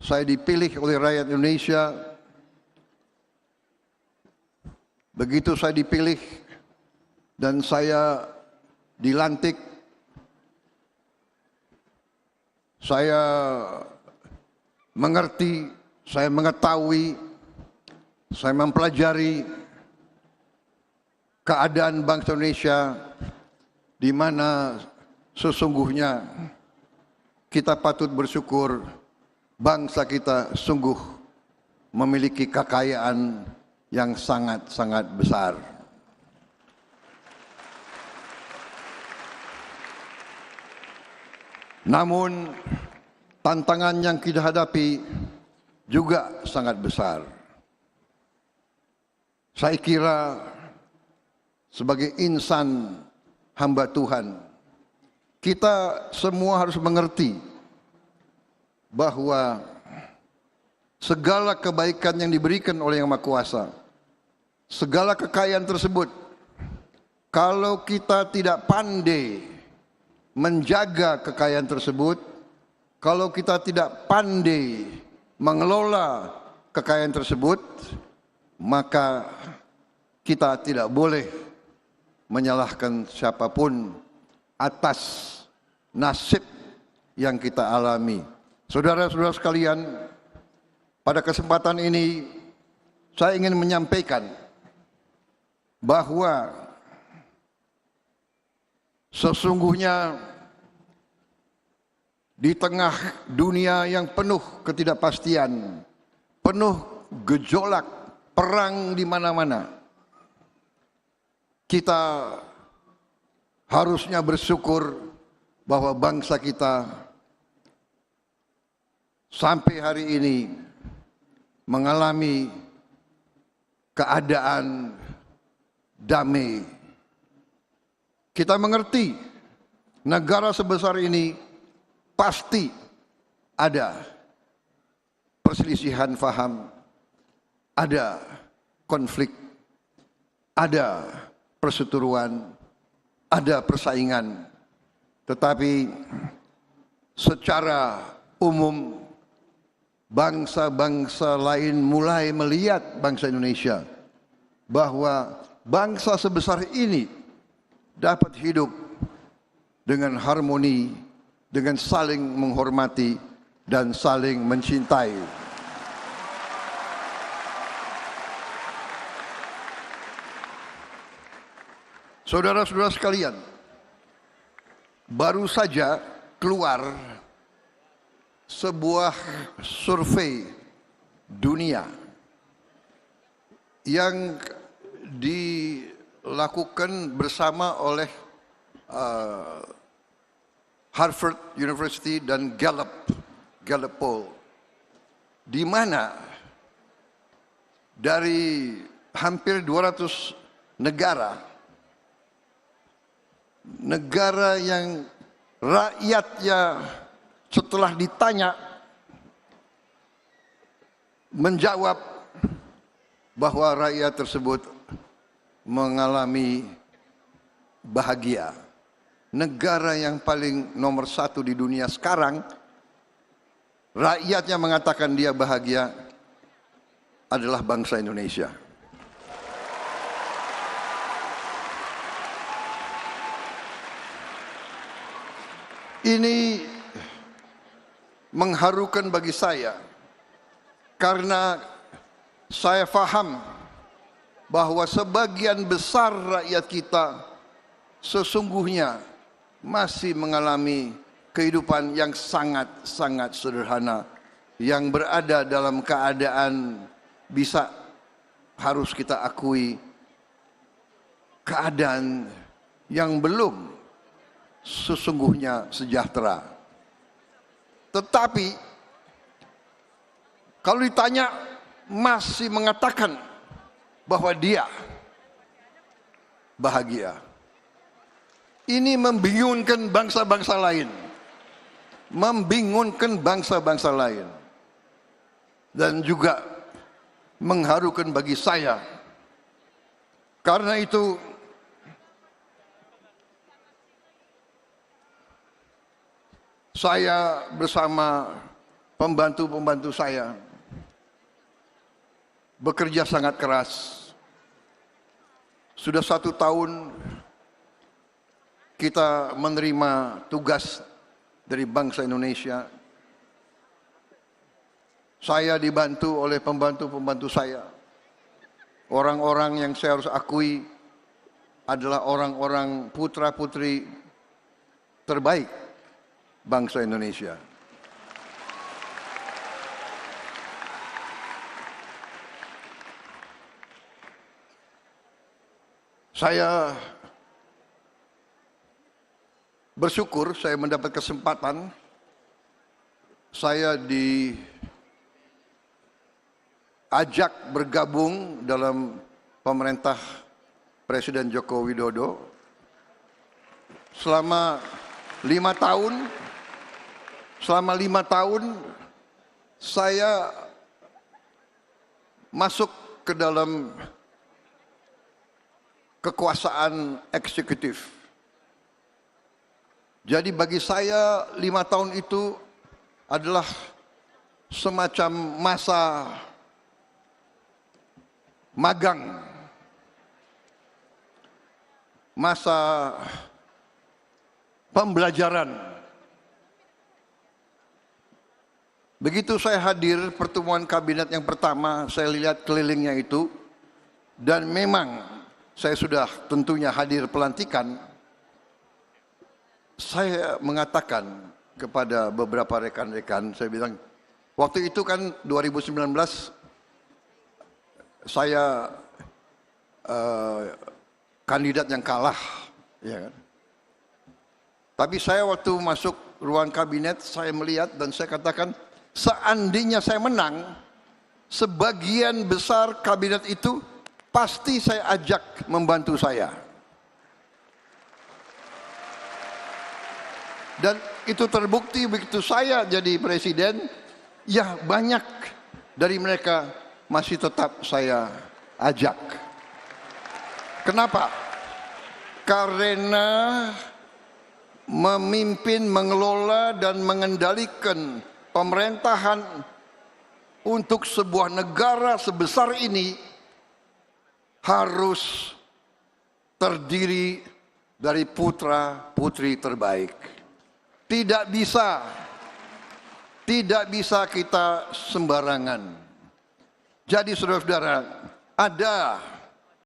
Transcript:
saya dipilih oleh rakyat Indonesia. Begitu saya dipilih dan saya dilantik, saya mengerti, saya mengetahui, saya mempelajari keadaan bangsa Indonesia, di mana sesungguhnya kita patut bersyukur bangsa kita sungguh memiliki kekayaan yang sangat-sangat besar. Namun tantangan yang kita hadapi juga sangat besar. Saya kira sebagai insan hamba Tuhan, kita semua harus mengerti bahwa segala kebaikan yang diberikan oleh Yang Maha Kuasa, segala kekayaan tersebut, kalau kita tidak pandai menjaga kekayaan tersebut, kalau kita tidak pandai mengelola kekayaan tersebut, maka kita tidak boleh menyalahkan siapapun atas nasib yang kita alami. Saudara-saudara sekalian, pada kesempatan ini saya ingin menyampaikan bahwa sesungguhnya di tengah dunia yang penuh ketidakpastian, penuh gejolak, perang di mana-mana, kita harusnya bersyukur bahwa bangsa kita sampai hari ini mengalami keadaan damai. Kita mengerti negara sebesar ini pasti ada perselisihan faham, ada konflik, ada perseteruan, ada persaingan. Tetapi secara umum bangsa-bangsa lain mulai melihat bangsa Indonesia bahwa bangsa sebesar ini dapat hidup dengan harmoni, dengan saling menghormati dan saling mencintai. Saudara-saudara sekalian, baru saja keluar sebuah survei dunia yang dilakukan bersama oleh Harvard University dan Gallup Poll, di mana dari hampir 200 negara yang rakyatnya setelah ditanya menjawab bahwa rakyat tersebut mengalami bahagia. Negara yang paling nomor satu di dunia sekarang, rakyatnya mengatakan dia bahagia, adalah bangsa Indonesia. Ini mengharukan bagi saya karena saya faham bahwa sebagian besar rakyat kita sesungguhnya masih mengalami kehidupan yang sangat-sangat sederhana, yang berada dalam keadaan harus kita akui keadaan yang belum sesungguhnya sejahtera. Tetapi kalau ditanya masih mengatakan bahwa dia bahagia, ini membingungkan bangsa-bangsa lain, dan juga mengharukan bagi saya. Karena itu saya bersama pembantu-pembantu saya bekerja sangat keras. Sudah 1 tahun kita menerima tugas dari bangsa Indonesia. Saya dibantu oleh pembantu-pembantu saya. Orang-orang yang saya harus akui adalah orang-orang putra-putri terbaik bangsa Indonesia. Saya bersyukur saya mendapat kesempatan. Saya diajak bergabung dalam pemerintah Presiden Joko Widodo selama 5 tahun. Selama 5 tahun saya masuk ke dalam kekuasaan eksekutif. Jadi bagi saya 5 tahun itu adalah semacam masa magang, masa pembelajaran. Begitu saya hadir pertemuan kabinet yang pertama, saya lihat kelilingnya itu, dan memang saya sudah tentunya hadir pelantikan. Saya mengatakan kepada beberapa rekan-rekan, saya bilang, waktu itu kan 2019 saya kandidat yang kalah, ya kan? Tapi saya waktu masuk ruang kabinet, saya melihat dan saya katakan, seandainya saya menang, sebagian besar kabinet itu pasti saya ajak membantu saya. Dan itu terbukti begitu saya jadi presiden, ya banyak dari mereka masih tetap saya ajak. Kenapa? Karena memimpin, mengelola dan mengendalikan pemerintahan untuk sebuah negara sebesar ini harus terdiri dari putra-putri terbaik. Tidak bisa kita sembarangan. Jadi saudara-saudara, ada